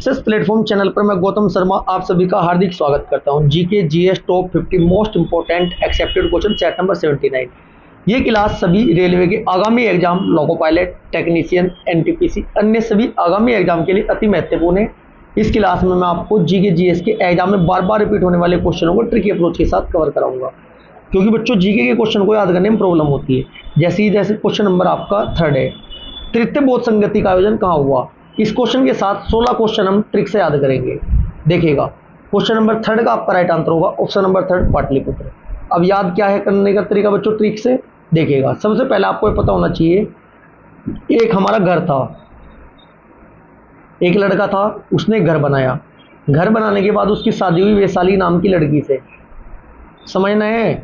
इस platform channel पर मैं गौतम शर्मा आप सभी का हार्दिक स्वागत करता हूं। GK GS top 50 most important accepted question set number 79। ये क्लास सभी रेलवे के आगामी exam, loco pilot, technician, NTPC, अन्य सभी आगामी एग्जाम के लिए अति महत्वपूर्ण है। इस क्लास में मैं आपको जीके जीएस के एग्जाम में बार बार रिपीट होने वाले क्वेश्चनों को ट्रिकी अप्रोच के साथ कवर कराऊंगा, क्योंकि बच्चों जीके के क्वेश्चन को याद करने में प्रॉब्लम होती है। जैसे क्वेश्चन नंबर आपका 3 है, तृतीय बोध संगति का आयोजन कहाँ हुआ। इस क्वेश्चन के साथ 16 क्वेश्चन हम ट्रिक से याद करेंगे। देखिएगा, क्वेश्चन नंबर 3 का आपका राइट आंसर होगा ऑप्शन नंबर 3 पाटलिपुत्र। अब याद क्या है करने का तरीका बच्चों, ट्रिक से देखिएगा। सबसे पहले आपको ये पता होना चाहिए, एक हमारा घर था, एक लड़का था, उसने घर बनाया। घर बनाने के बाद उसकी शादी हुई वैशाली नाम की लड़की से, समझना है।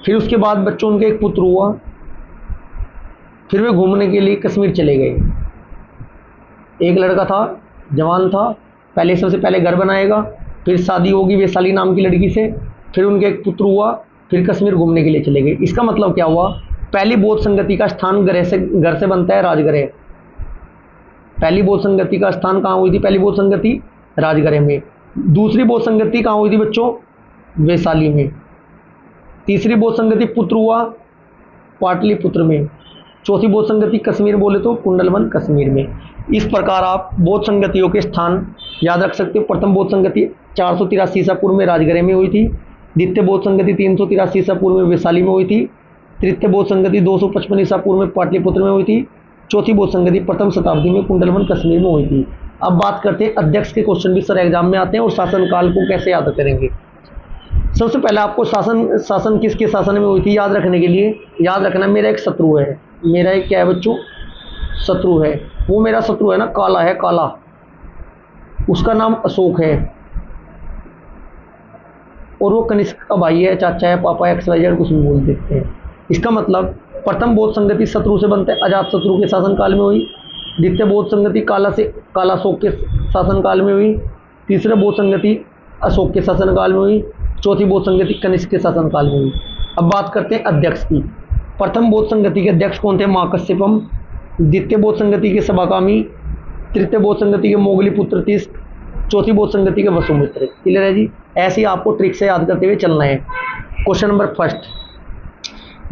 फिर उसके बाद बच्चों उनके एक पुत्र हुआ, फिर वे घूमने के लिए कश्मीर चले गए। एक लड़का था, जवान था, पहले सबसे पहले घर बनाएगा, फिर शादी होगी वैशाली नाम की लड़की से, फिर उनके एक पुत्र हुआ, फिर कश्मीर घूमने के लिए चले गए। इसका मतलब क्या हुआ, पहली बोध संगति का स्थान घर से बनता है राजगृह। पहली बोध संगति का स्थान कहाँ हुई थी, पहली बोध संगति राजगृह में। दूसरी बोध संगति कहाँ हुई थी बच्चों, वैशाली में। तीसरी बोध संगति पुत्र हुआ पाटलिपुत्र में। चौथी बोध संगति कश्मीर बोले तो कुंडलवन कश्मीर में। इस प्रकार आप बोध संगतियों के स्थान याद रख सकते हो। प्रथम बोध संगति 483 ईसा पूर्व में राजगृह में हुई थी। द्वितीय बोध संगति 383 ईसा पूर्व में वैशाली में हुई थी। तृतीय बोध संगति 255 ईसा पूर्व में पाटलिपुत्र में हुई थी। चौथी बोध संगति प्रथम शताब्दी में कुंडलवन कश्मीर में हुई थी। अब बात करते हैं अध्यक्ष के क्वेश्चन भी सर एग्जाम में आते हैं, और शासनकाल को कैसे याद करेंगे। सबसे पहले आपको शासन किसके शासन में हुई थी याद रखने के लिए याद रखना, मेरा एक शत्रु है। मेरा एक क्या है बच्चों, शत्रु है। वो मेरा शत्रु है ना, काला है, काला, उसका नाम अशोक है, और वो कनिष्क का भाई है, चाचा है, पापा है, XYZ कुछ भी बोल देते हैं। इसका मतलब प्रथम बोध संगति शत्रु से बनता है, अजातशत्रु के शासनकाल में हुई। द्वितीय बोध संगति काला अशोक के शासनकाल में हुई। तीसरे बोध संगति अशोक के शासनकाल में हुई। चौथी बोध संगति कनिष्क के शासनकाल में हुई। अब बात करते हैं अध्यक्ष की। प्रथम बोध संगति के अध्यक्ष कौन थे, महाकश्यपम। द्वितीय बोध संगति के सभाकामी। तृतीय बोध संगति के मोगली पुत्र तीस्क। चौथी बोध संगति के वसुमित्र। क्लियर है जी। ऐसे ही आपको ट्रिक से याद करते हुए चलना है। क्वेश्चन नंबर 1,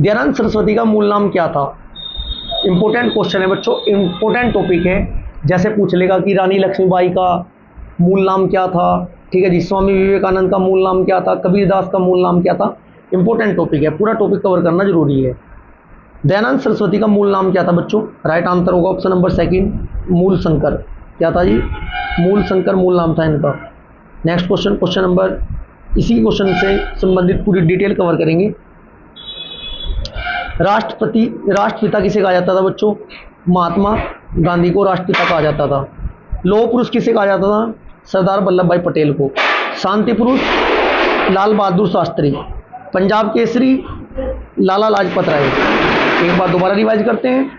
दयानंद सरस्वती का मूल नाम क्या था। इंपॉर्टेंट क्वेश्चन है बच्चों, इंपॉर्टेंट टॉपिक है। जैसे पूछ लेगा कि रानी लक्ष्मीबाई का मूल नाम क्या था, ठीक है जी, स्वामी विवेकानंद का मूल नाम क्या था, कबीरदास का मूल नाम क्या था। इंपॉर्टेंट टॉपिक है, पूरा टॉपिक कवर करना जरूरी है। दयानंद सरस्वती का मूल नाम क्या था बच्चों, राइट आंसर होगा ऑप्शन नंबर 2 मूल शंकर। क्या था जी, मूल शंकर मूल नाम था इनका। नेक्स्ट क्वेश्चन, क्वेश्चन नंबर, इसी क्वेश्चन से संबंधित पूरी डिटेल कवर करेंगे। राष्ट्रपिता किसे कहा जाता था बच्चों, महात्मा गांधी को राष्ट्रपिता कहा जाता था। लौह पुरुष किसे कहा जाता था, सरदार वल्लभ भाई पटेल को। शांति पुरुष लाल बहादुर शास्त्री। पंजाब केसरी लाला लाजपत राय। एक बार दोबारा रिवाइज करते हैं।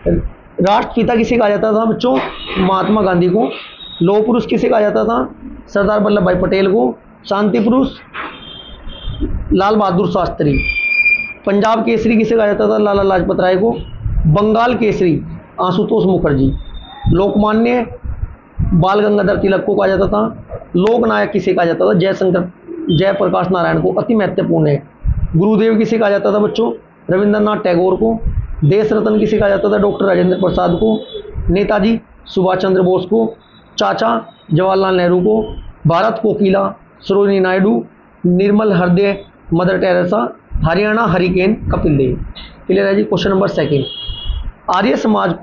राष्ट्रपिता किसे कहा जाता था बच्चों, महात्मा गांधी को। लौह पुरुष किसे कहा जाता था, सरदार वल्लभ भाई पटेल को। शांति पुरुष लाल बहादुर शास्त्री। पंजाब केसरी किसे कहा जाता था, लाला लाजपत राय को। बंगाल केसरी आशुतोष मुखर्जी। लोकमान्य बाल गंगाधर तिलक को कहा जाता था। लोकनायक किसे कहा जाता था, जयप्रकाश नारायण को। अति महत्वपूर्ण है। गुरुदेव किसे कहा जाता था बच्चों, रविंद्रनाथ टैगोर को। देश रत्न किसे कहा जाता था, डॉक्टर राजेंद्र प्रसाद को। नेताजी सुभाष चंद्र बोस को। चाचा जवाहरलाल नेहरू को। भारत कोकिला Sarojini Naidu. Nirmal Hriday Mother Teresa. Haryana hurricane Kapil Dev. Clear है जी। क्वेश्चन नंबर 2, आर्य समाज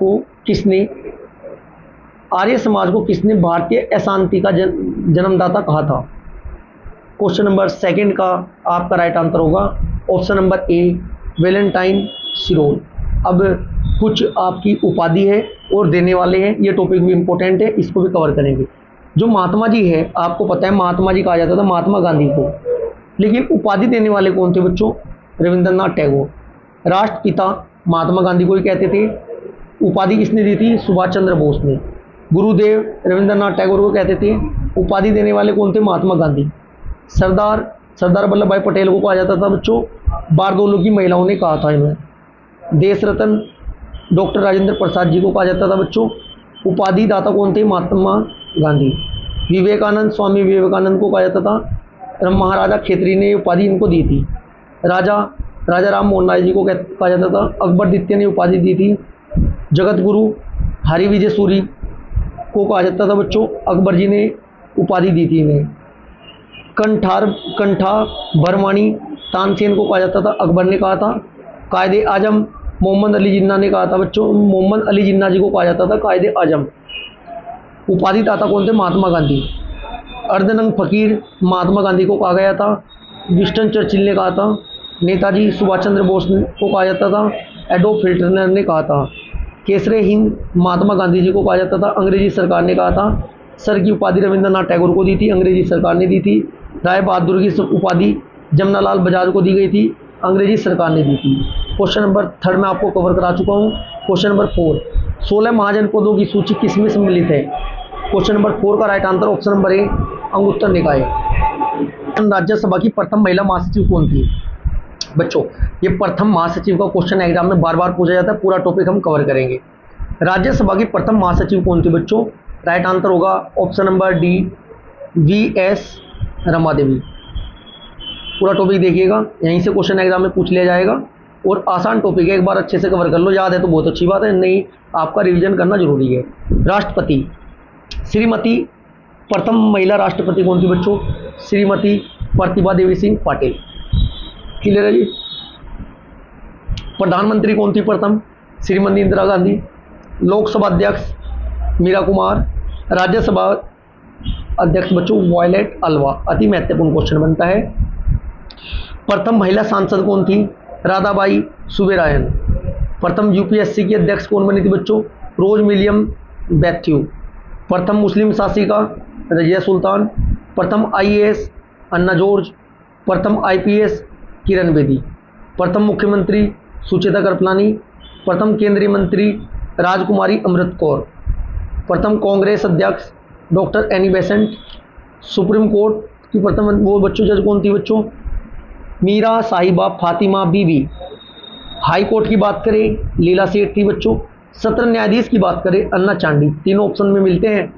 को किसने भारतीय अशांति का जन्मदाता कहा था। क्वेश्चन नंबर 2 का आपका राइट आंसर होगा ऑप्शन नंबर ए वैलेंटाइन सिरोल। अब कुछ आपकी उपाधि है और देने वाले हैं, ये टॉपिक भी इंपॉर्टेंट है, इसको भी कवर करेंगे। जो महात्मा जी है, आपको पता है महात्मा जी कहा जाता था महात्मा गांधी को, लेकिन उपाधि देने वाले कौन थे बच्चों, रविंद्रनाथ टैगोर। राष्ट्रपिता महात्मा गांधी को ही कहते थे। उपाधि किसने दी थी, सुभाष चंद्र बोस ने। गुरुदेव रविंद्रनाथ टैगोर को कहते थे। उपाधि देने वाले कौन थे, महात्मा गांधी। सरदार वल्लभ भाई पटेल को कहा जाता था बच्चों, बारदोलों की महिलाओं ने कहा था इन्हें। देश रत्न डॉक्टर राजेंद्र प्रसाद जी को कहा जाता था बच्चों। उपाधि दाता कौन थे? महात्मा गांधी। विवेकानंद, स्वामी विवेकानंद को कहा जाता था। महाराजा खेतरी ने उपाधि इनको दी थी। राजा राजा राम मोहन राय जी को कहा जाता था। अकबर द्वितीय ने उपाधि दी थी। जगत गुरु हरि विजय सूरी को कहा जाता था बच्चों, अकबर जी ने उपाधि दी थी इन्हें। कंठा बरवानी तानसेन को कहा जाता था, अकबर ने कहा था। कायदे आजम मोहम्मद अली जिन्ना ने कहा था बच्चों, मोहम्मद अली जिन्ना जी को कहा जाता था कायदे आजम। उपाधि दाता कौन थे? महात्मा गांधी। अर्धनंग फकीर महात्मा गांधी को कहा गया था। विंस्टन चर्चिल ने कहा था। नेताजी सुभाष चंद्र बोस को कहा जाता था। एडोल्फ हिटलर ने कहा था। केसरे हिंद महात्मा गांधी जी को कहा जाता था, अंग्रेजी सरकार ने कहा था। सर की उपाधि रविंद्रनाथ टैगोर को दी थी, अंग्रेजी सरकार ने दी थी। राय बहादुर की उपाधि जमनालाल बजाज को दी गई थी, अंग्रेजी सरकार ने दी थी। क्वेश्चन नंबर 3 में आपको कवर करा चुका हूँ। क्वेश्चन नंबर 4, 16 महाजनपदों की सूची किसमें सम्मिलित है? क्वेश्चन नंबर 4 का राइट आंसर ऑप्शन नंबर ए अंगुत्तर निकाय। राज्यसभा की प्रथम महिला महासचिव कौन थी? बच्चों ये प्रथम महासचिव का क्वेश्चन एग्जाम में बार बार पूछा जाता है, पूरा टॉपिक हम कवर करेंगे। राज्यसभा की प्रथम महासचिव कौन थी बच्चों? राइट आंसर होगा option number D V S. Rama Devi. पूरा टॉपिक देखिएगा, यहीं से क्वेश्चन एग्जाम में पूछ लिया जाएगा और आसान टॉपिक है, एक बार अच्छे से कवर कर लो। याद है तो बहुत अच्छी बात है, नहीं आपका रिवीजन करना जरूरी है। राष्ट्रपति श्रीमती प्रथम महिला राष्ट्रपति कौन थी बच्चों? श्रीमती प्रतिभा देवी सिंह पाटिल। क्लियर है जी। प्रधानमंत्री कौन थी प्रथम? श्रीमती इंदिरा गांधी। लोकसभा अध्यक्ष मीरा कुमार। राज्यसभा अध्यक्ष बच्चों वायलेट अल्वा। अति महत्वपूर्ण क्वेश्चन बनता है। प्रथम महिला सांसद कौन थी? राधाबाई सुब्बेरायन। प्रथम यूपीएससी की अध्यक्ष कौन बनी थी बच्चों? रोज मिलियम बैथ्यू। प्रथम मुस्लिम शासिका रजिया सुल्तान। प्रथम आईएएस अन्ना जॉर्ज। प्रथम आईपीएस किरण बेदी। प्रथम मुख्यमंत्री सुचेता कृपलानी। प्रथम केंद्रीय मंत्री राजकुमारी अमृत कौर। प्रथम कांग्रेस अध्यक्ष doctor Annie Besant. Supreme court की प्रथम वो बच्चों जज कौन थी बच्चों? मीरा साहिबा फातिमा बीबी। हाई कोर्ट की बात करें लीला सेठ थी बच्चों। सत्र न्यायाधीश की बात करें अन्ना चांडी। तीनों ऑप्शन में मिलते हैं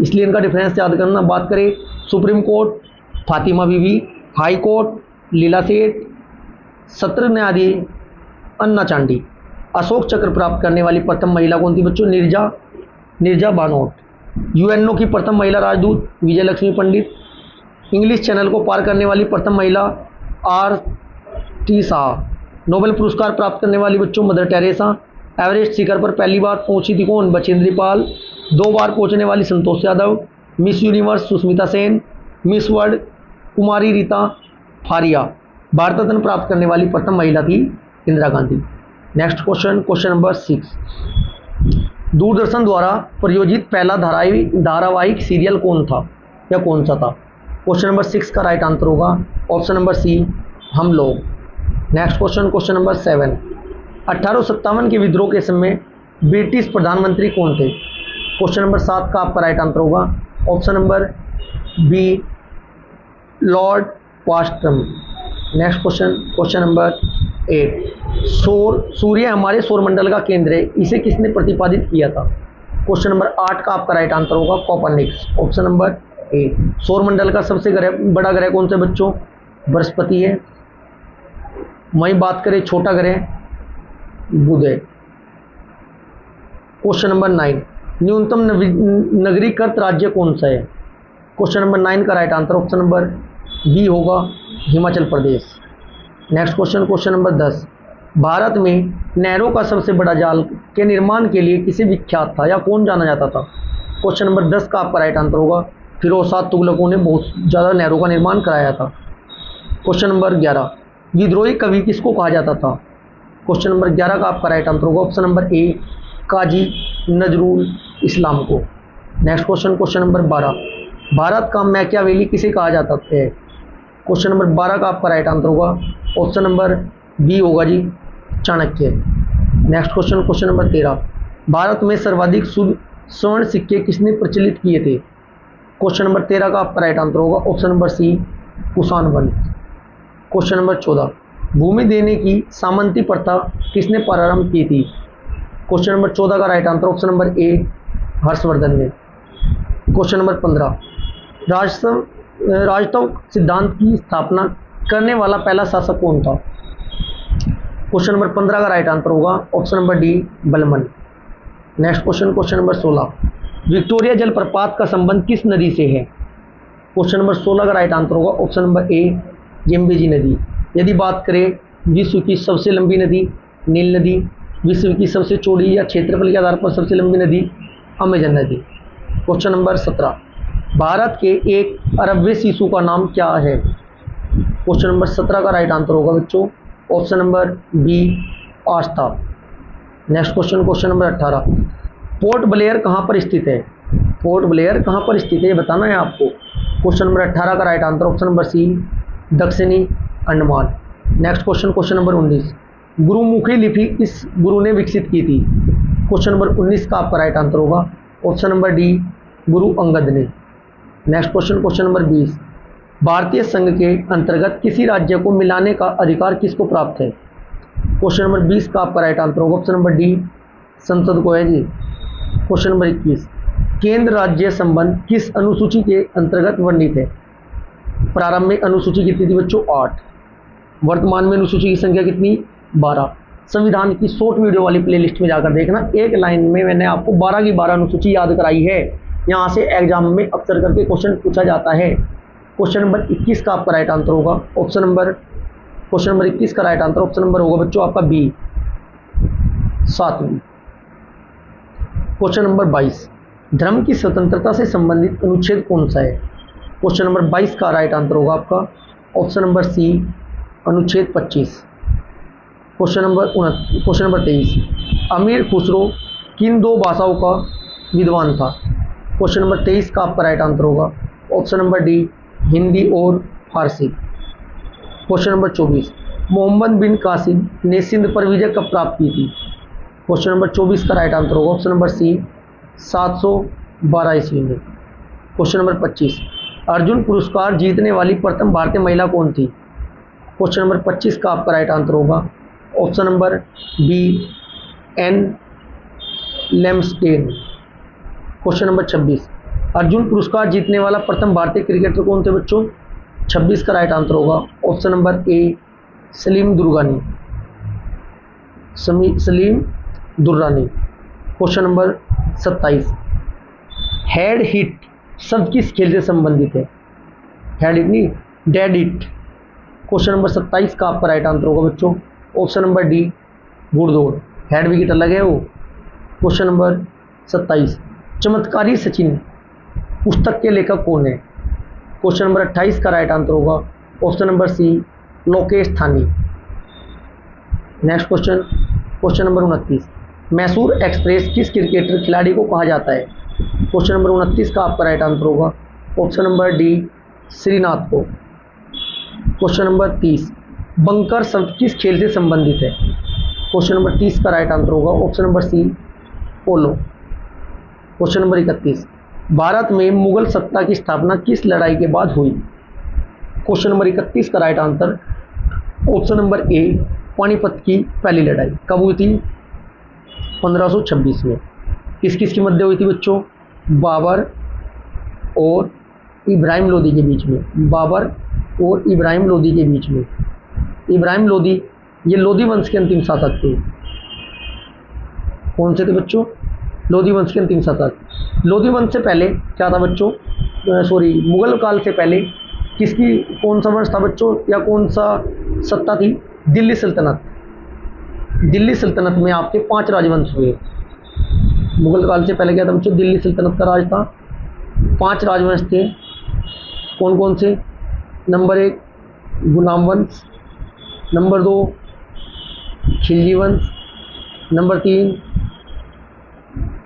इसलिए इनका डिफरेंस याद करना। बात करें सुप्रीम कोर्ट फातिमा बीबी, हाई कोर्ट लीला सेठ, सत्र न्यायाधीश अन्ना चांडी। अशोक चक्र प्राप्त करने वाली प्रथम महिला कौन थी बच्चों? नीरजा बानोट। यूएनओ की प्रथम महिला राजदूत विजय लक्ष्मी पंडित। इंग्लिश चैनल को पार करने वाली प्रथम महिला आर.टी. शाह। नोबेल पुरस्कार प्राप्त करने वाली बच्चों मदर टेरेसा। एवरेस्ट शिखर पर पहली बार पहुंची थी कौन? बचेंद्री पाल। 2 बार पहुंचने वाली Santosh Yadav. Miss Universe Sushmita Sen. Miss World कुमारी रीता फारिया। भारत रत्न प्राप्त करने वाली प्रथम महिला थी Indira Gandhi. Next question, question number 6, Doordarshan द्वारा प्रायोजित पहला धारावाहिक सीरियल कौन था या कौन सा था? क्वेश्चन नंबर 6 का राइट आंसर होगा ऑप्शन नंबर सी हम लोग। नेक्स्ट क्वेश्चन, क्वेश्चन नंबर 7, 1857 के विद्रोह के समय ब्रिटिश प्रधानमंत्री कौन थे? क्वेश्चन नंबर 7 का आपका राइट आंसर होगा ऑप्शन नंबर बी लॉर्ड पास्टम। नेक्स्ट क्वेश्चन, क्वेश्चन नंबर 8, सूर्य हमारे सौरमंडल का केंद्र है, इसे किसने प्रतिपादित किया था? क्वेश्चन नंबर 8 का आपका राइट आंसर होगा कोपरनिकस। Option number A. सौरमंडल का सबसे बड़ा ग्रह कौन सा बच्चों? बृहस्पति है। वहीं बात करें छोटा ग्रह बुध है। क्वेश्चन नंबर 9, न्यूनतम नगरीकृत राज्य कौन सा है? क्वेश्चन नंबर 9 का right answer option number B होगा Himachal Pradesh. Next question, question number 10, Bharat में नहरों का सबसे बड़ा जाल के निर्माण के लिए किसे विख्यात था या कौन जाना जाता था? क्वेश्चन नंबर 10 का आपका राइट आंसर होगा फिरोज शाह तुगलकों ने बहुत ज़्यादा नहरों का निर्माण कराया था। क्वेश्चन नंबर 11, विद्रोही कवि किसको कहा जाता था? क्वेश्चन नंबर 11 का आपका राइट आंसर होगा ऑप्शन नंबर ए काजी नजरुल इस्लाम को। Next question, question number 12, Bharat का मैकियावेली किसे कहा जाता है? क्वेश्चन नंबर 12 का आपका राइट आंसर होगा ऑप्शन नंबर बी होगा जी Chanakya. Next question, question number 13, Bharat में सर्वाधिक शुद्ध स्वर्ण सिक्के किसने प्रचलित किए थे? क्वेश्चन नंबर 13 का आपका राइट आंसर होगा ऑप्शन नंबर सी कुषाण वंश। क्वेश्चन नंबर 14, भूमि देने की सामंती प्रथा किसने प्रारंभ की थी? क्वेश्चन नंबर 14 का right answer option number A Harshavardhan ने। क्वेश्चन नंबर 15, राजतंत्र सिद्धांत की स्थापना करने वाला पहला शासक कौन था? क्वेश्चन नंबर 15 का राइट आंसर होगा ऑप्शन नंबर डी, बलमन। Next question, question number 16, Victoria जलप्रपात का संबंध किस नदी से है? क्वेश्चन नंबर 16 का राइट आंसर होगा ऑप्शन नंबर ए, जेम्बेजी नदी। यदि बात करें विश्व की सबसे लंबी नदी, नील नदी। विश्व की सबसे चौड़ी या क्षेत्रफल के आधार पर सबसे लंबी नदी, अमेजन नदी। क्वेश्चन नंबर 17, भारत के 1 अरबवे शिशु का नाम क्या है? क्वेश्चन नंबर 17 का राइट आंसर होगा बच्चों ऑप्शन नंबर बी, आस्था। Next question, question number 18, Port Blair कहाँ पर स्थित है? पोर्ट ब्लेयर कहाँ पर स्थित है ये बताना है आपको। क्वेश्चन नंबर 18 का right answer option number C, दक्षिणी Andaman. Next question, question number 19, Gurmukhi लिपि किस गुरु ने विकसित की थी? क्वेश्चन नंबर 19 का आपका राइट आंसर होगा option number D, Guru Angad ने। नेक्स्ट क्वेश्चन, क्वेश्चन नंबर 20, भारतीय संघ के अंतर्गत किसी राज्य को मिलाने का अधिकार किसको प्राप्त है? क्वेश्चन नंबर 20 का आपका राइट आंसर होगा ऑप्शन नंबर डी, संसद को है जी। क्वेश्चन नंबर 21, केंद्र राज्य संबंध किस अनुसूची के अंतर्गत वर्णित है? प्रारंभ में अनुसूची कितनी थी बच्चों? 8। वर्तमान में अनुसूची की संख्या कितनी? 12। संविधान की शॉर्ट वीडियो वाली प्लेलिस्ट में जाकर देखना, एक लाइन में मैंने आपको 12 की 12 अनुसूची याद कराई है। यहाँ से एग्जाम में अक्सर करके क्वेश्चन पूछा जाता है। क्वेश्चन नंबर 21 का आपका राइट आंसर होगा ऑप्शन नंबर, क्वेश्चन नंबर 21 का राइट आंसर ऑप्शन नंबर होगा बच्चों आपका बी, 7वीं। क्वेश्चन नंबर 22, धर्म की स्वतंत्रता से संबंधित अनुच्छेद कौन सा है? क्वेश्चन नंबर 22 का राइट आंसर होगा आपका ऑप्शन नंबर सी, अनुच्छेद 25। क्वेश्चन नंबर 23, अमीर खुसरो किन 2 भाषाओं का विद्वान था? क्वेश्चन नंबर 23 का आपका राइट आंसर होगा ऑप्शन नंबर डी, हिंदी और फारसी। क्वेश्चन नंबर 24, मोहम्मद बिन कासिम ने सिंध पर विजय कब प्राप्त की थी? क्वेश्चन नंबर 24 का राइट आंसर होगा ऑप्शन नंबर सी, 712 ईस्वी में। क्वेश्चन नंबर 25, अर्जुन पुरस्कार जीतने वाली प्रथम भारतीय महिला कौन थी? क्वेश्चन नंबर 25 का आपका राइट आंसर होगा ऑप्शन नंबर बी, एन लेम्सडेन। क्वेश्चन नंबर 26, अर्जुन पुरस्कार जीतने वाला प्रथम भारतीय क्रिकेटर कौन थे बच्चों? 26 का राइट आंसर होगा option number A, Salim Durrani. Salim Durrani. Question number 27, head hit शब्द किस खेल से संबंधित है? हेड हिट नहीं, डेड हिट। क्वेश्चन नंबर 27 का आपका राइट आंसर होगा बच्चों ऑप्शन नंबर डी, घुड़दौड़। हेड विकेट अलग है वो। क्वेश्चन नंबर 27, चमत्कारी सचिन पुस्तक के लेखक कौन है? क्वेश्चन नंबर 28 का राइट आंसर होगा ऑप्शन नंबर सी, लोकेश थानी। Next question, question number 29, Mysore express किस क्रिकेटर खिलाड़ी को कहा जाता है? क्वेश्चन नंबर 29 का आपका राइट आंसर होगा ऑप्शन नंबर डी, श्रीनाथ को। क्वेश्चन नंबर 30, बंकर शब्द किस खेल से संबंधित है? क्वेश्चन नंबर 30 का राइट आंसर होगा ऑप्शन नंबर सी, पोलो। क्वेश्चन नंबर 31, भारत में मुगल सत्ता की स्थापना किस लड़ाई के बाद हुई? क्वेश्चन नंबर 31 का राइट आंसर ऑप्शन नंबर ए, पानीपत की पहली लड़ाई। कब हुई थी? 1526 में। किस किस के मध्य हुई थी बच्चों? बाबर और इब्राहिम लोदी के बीच में। बाबर और इब्राहिम लोदी के बीच में। इब्राहिम लोदी ये लोदी वंश के अंतिम शासक थे। कौन से थे बच्चों? लोदी वंश के अंतिम शासक। लोदी वंश से पहले क्या था बच्चों? मुगल काल से पहले किसकी, कौन सा वंश था बच्चों, या कौन सा सत्ता थी? दिल्ली सल्तनत। दिल्ली सल्तनत में आपके 5 राजवंश हुए। मुगल काल से पहले क्या था बच्चों? दिल्ली सल्तनत का राज था। 5 राजवंश थे। कौन कौन से? नंबर 1 गुलाम वंश, नंबर 2 खिलजी वंश, नंबर 3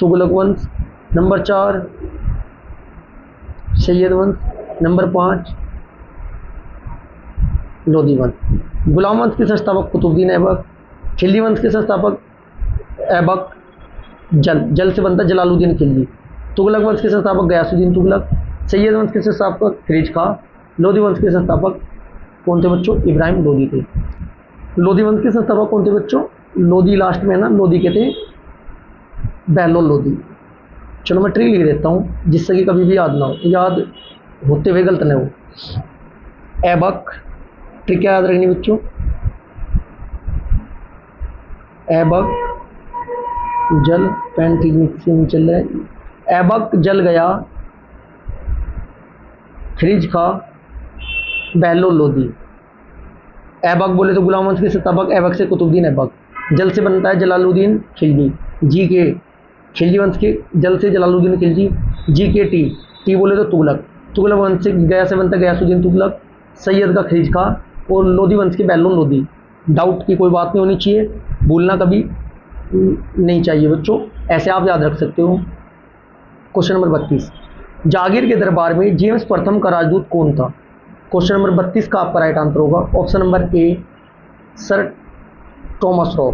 तुगलक वंश, नंबर 4 सैयद वंश, नंबर 5 लोदी वंश। गुलाम वंश के संस्थापक कुतुबुद्दीन ऐबक। खिलजी वंश के संस्थापक ऐबक, जल से बनता जलालुद्दीन खिलजी। तुगलक वंश के संस्थापक गयासुद्दीन तुगलक। सैयद वंश के संस्थापक फिरोज खां। लोदी वंश के संस्थापक कौन थे बच्चों? इब्राहिम लोदी थे। लोदी वंश के संस्थापक कौन थे बच्चों? लोदी लास्ट में ना, लोदी के थे बहलोल लोदी। चलो मैं ट्री लिख देता हूँ जिससे कि कभी भी याद ना हो, याद होते हुए गलत ना हो। एबक, ट्री क्या याद रखनी बच्चों? एबक जल, पेन ठीक नहीं चल रहा है। एबक जल गया, खरीज खा, बहलो लोधी। ऐबक बोले तो गुलाम वंश के सताबक, ऐबक से कुतुबुद्दीन ऐबक। जल से बनता है जलालुद्दीन खिलजी, जी के खिलजी वंश के जल से जलालुद्दीन खिलजी। जी के टी, टी बोले तो तुगलक, तुगलक वंश से गया से बनता है गयासुद्दीन तुगलक। सैयद का खरीज खा और लोधी वंश के बैलून लोधी। डाउट की कोई बात नहीं होनी चाहिए, भूलना कभी नहीं चाहिए बच्चों, ऐसे आप याद रख सकते हो। क्वेश्चन नंबर 32, जागीर के दरबार में जेम्स प्रथम का राजदूत कौन था? क्वेश्चन नंबर 32 का आपका राइट आंसर होगा ऑप्शन नंबर ए, sir Thomas raw.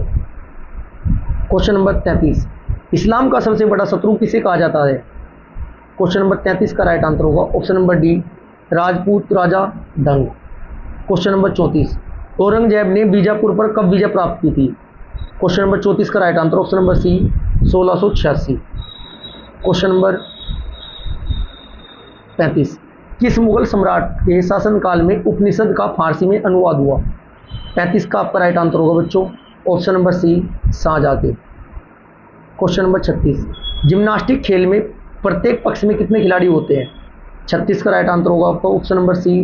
Question number 33, इस्लाम का सबसे बड़ा शत्रु किसे कहा जाता है? क्वेश्चन नंबर 33 का राइट आंसर होगा ऑप्शन नंबर डी, राजपूत राजा दंग। क्वेश्चन नंबर 34, औरंगजेब ने बीजापुर पर कब विजय प्राप्त की थी? क्वेश्चन नंबर 34 का right answer option number C, 1686। Question number 35, किस मुगल सम्राट के शासनकाल में उपनिषद का फारसी में अनुवाद हुआ? 35 का आपका राइट आंसर होगा बच्चों ऑप्शन नंबर सी, शाहजहां के। क्वेश्चन नंबर 36, जिम्नास्टिक खेल में प्रत्येक पक्ष में कितने खिलाड़ी होते हैं? 36 का राइट आंसर होगा आपका ऑप्शन नंबर सी,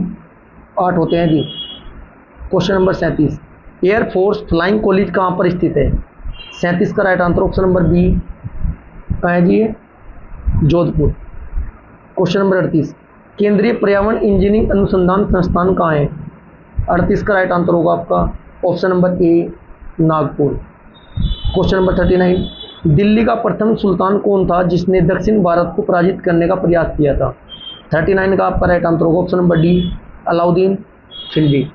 8 होते हैं जी। Question number 37, air force flying college कहाँ पर स्थित है? 37 का right answer option number B, कहाँ है जी, जोधपुर। क्वेश्चन नंबर 38, केंद्रीय पर्यावरण इंजीनियरिंग अनुसंधान संस्थान कहाँ है? 38 का राइट आंसर होगा आपका ऑप्शन नंबर ए, नागपुर। क्वेश्चन नंबर 39, दिल्ली का प्रथम सुल्तान कौन था जिसने दक्षिण भारत को पराजित करने का प्रयास किया था? 39 का आपका राइट आंसर होगा option number D, Alauddin Khilji.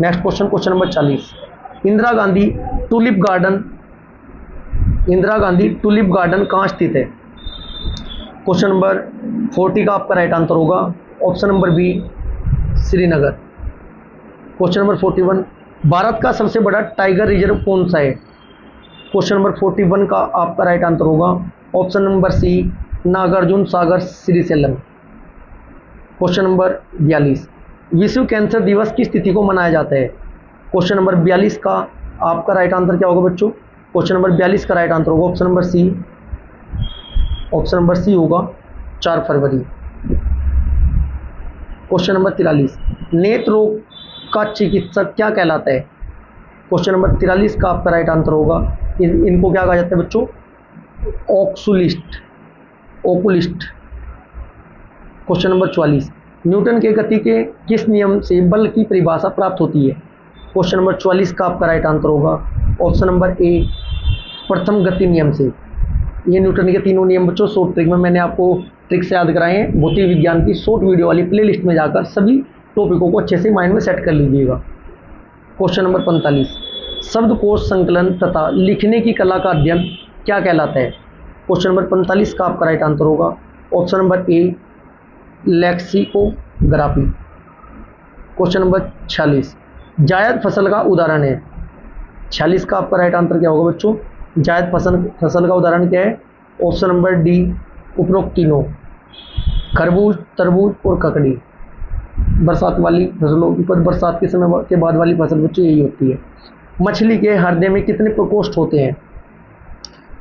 Next question, question number 40, Indira Gandhi tulip garden कहाँ स्थित है? क्वेश्चन नंबर 40 का आपका राइट आंसर होगा option number B, Srinagar. Question number 41, Bharat का सबसे बड़ा टाइगर रिजर्व कौन सा है? क्वेश्चन नंबर 41 का आपका राइट आंसर होगा ऑप्शन नंबर सी, नागार्जुन सागर श्रीशैलम। क्वेश्चन नंबर 42, विश्व कैंसर दिवस किस तिथि को मनाया जाता है? क्वेश्चन नंबर 42 का आपका राइट आंसर क्या होगा बच्चों? क्वेश्चन नंबर 42 का राइट आंसर होगा ऑप्शन नंबर सी, होगा 4 फरवरी। क्वेश्चन नंबर 43, नेत्र रोग का चिकित्सक क्या कहलाता है? क्वेश्चन नंबर 43 का आपका राइट आंसर होगा, इनको क्या कहा जाता है बच्चों? ओकुलिस्ट। क्वेश्चन नंबर 44, न्यूटन के गति के किस नियम से बल की परिभाषा प्राप्त होती है? क्वेश्चन नंबर 44 का आपका राइट आंसर होगा ऑप्शन नंबर ए, प्रथम गति नियम से। ये न्यूटन के तीनों नियम बच्चों शॉर्ट ट्रिक में मैंने आपको ट्रिक से याद कराए हैं। भौतिक विज्ञान की शॉर्ट वीडियो वाली प्लेलिस्ट में जाकर सभी टॉपिकों को अच्छे से माइंड में सेट कर लीजिएगा। क्वेश्चन नंबर 45, शब्दकोश संकलन तथा लिखने की कला का अध्ययन क्या कहलाता है? क्वेश्चन नंबर 45 का आपका राइट आंसर होगा ऑप्शन नंबर ए, लेक्सिकोग्राफी। क्वेश्चन नंबर 46, जायद फसल का उदाहरण है? 46 का आपका राइट आंसर क्या होगा बच्चों? जायद फसल का उदाहरण क्या है? ऑप्शन नंबर डी, उपरोक्त तीनों, खरबूज, तरबूज और ककड़ी। बरसात वाली फसलों की बरसात के समय के बाद वाली फसल बच्चों यही होती है। मछली के हृदय में कितने प्रकोष्ठ होते हैं?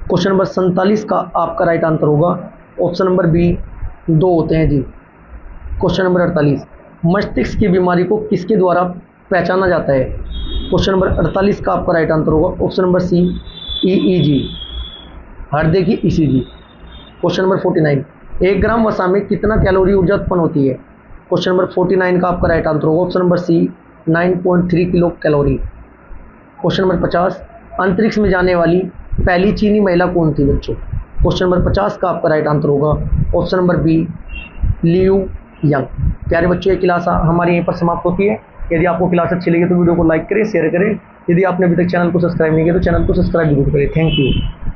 क्वेश्चन नंबर 47 का आपका राइट आंसर होगा ऑप्शन नंबर बी, 2 होते हैं जी। क्वेश्चन नंबर 48, मस्तिष्क की बीमारी को किसके द्वारा पहचाना जाता है? क्वेश्चन नंबर 48 का आपका राइट आंसर होगा ऑप्शन नंबर सी, EEG, हृदय की ECG। क्वेश्चन नंबर 49, 1 ग्राम वसा में कितना कैलोरी ऊर्जा उत्पन्न होती है? क्वेश्चन नंबर 49 का आपका राइट आंसर होगा option number C, 9.3 kilo calorie. Question number 50, अंतरिक्ष में जाने वाली पहली चीनी महिला कौन थी बच्चों? क्वेश्चन नंबर 50 का आपका राइट आंसर होगा option number B, Liu Yang. प्यारे बच्चों, ये क्लास हमारी यहीं पर समाप्त होती है। यदि आपको क्लास अच्छी लगी तो वीडियो को लाइक करें, शेयर करें। यदि आपने अभी तक चैनल को सब्सक्राइब नहीं किया तो चैनल को सब्सक्राइब जरूर करें। Thank you.